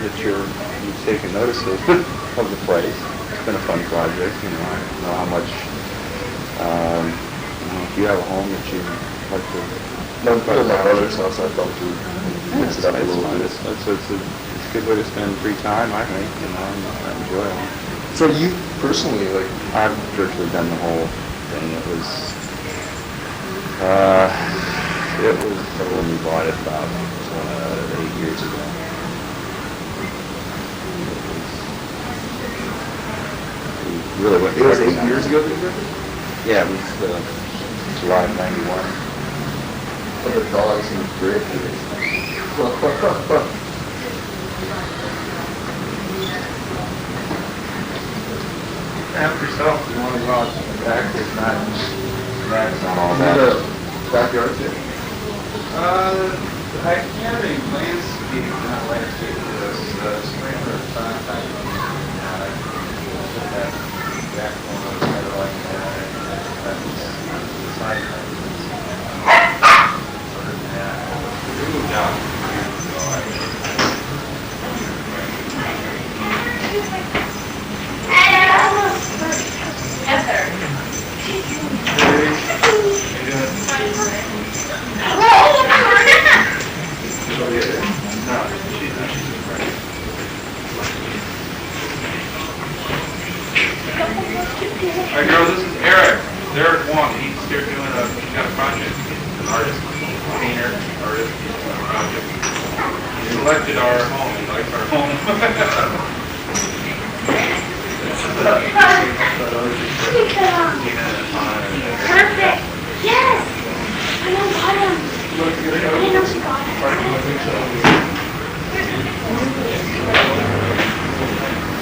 that you've taken notice of, of the place. It's been a fun project, you know. I know how much, you know, if you have a home that you like to... No, my brother's house, I thought to mix it up a little bit. It's a good way to spend free time, I think, you know, and I enjoy it. So you personally, like... I've virtually done the whole thing. It was when we bought it about 8 years ago. We really went. It was 8 years ago that you did it? Yeah, it was July of '91. Oh, the dogs and great. After yourself, you want to go out to the back, there's not all Is that. it a backyard too? I have a landscape, not landscape, sprinkler sign. I put that back corner kind of like that, and that's the side. We moved out. All right, girls, this is Eric. Eric Wong. He's here doing he's got a project. He's an artist, painter, artist. He's doing a project. He selected our home. He likes our home. Perfect. Yes. I know bottom. I didn't know she got it.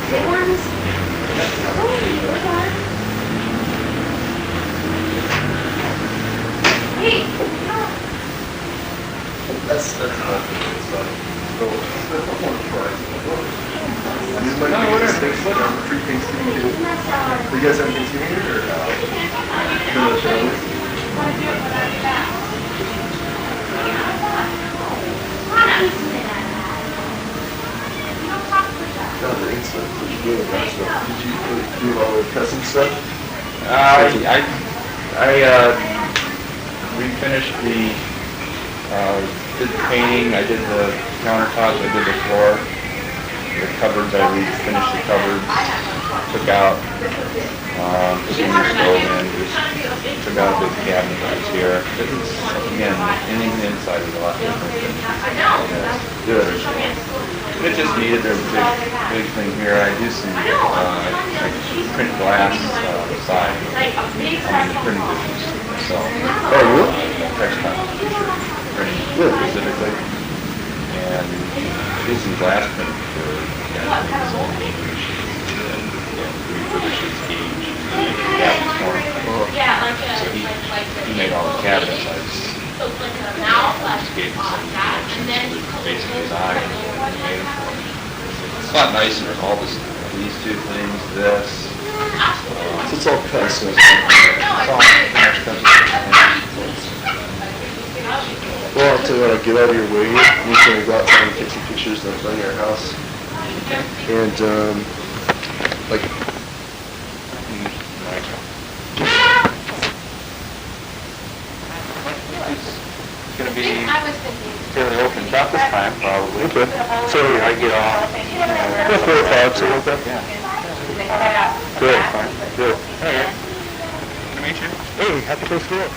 Big ones. Oh, big one. Hey. That's not good. So, I'm more surprised. These might be mistakes that are free Thanksgiving too. Do you guys have Thanksgiving here or no? No, the show. No, the ink stuff. Really nice stuff. Did you do all the custom stuff? I refinished did the painting, I did the countertops, I did the floor, the cupboards, I refinished the cupboards, took out, put the new stove in, just took out a big cabinet that was here. It was, again, anything inside is a lot different than good. It just needed a big thing here. I do some, I print glass side on the printing business. So, textile t-shirt printing specifically, and do some glass printing for refurbishes gauge. So he made all the cabinets. I just gave him some dimensions for basically design and he made them for me. It's a lot nicer. All this, these two things, this. So it's all custom. Well, I'll tell you what, get out of your way. You can go outside and take some pictures of your house. And, like... It's going to be fairly open shop this time, probably. Okay. So I get off. That's 4 or 5, something like that? Yeah. Good. Fine. Good. All right. Good to meet you. Hey, happy Thanksgiving.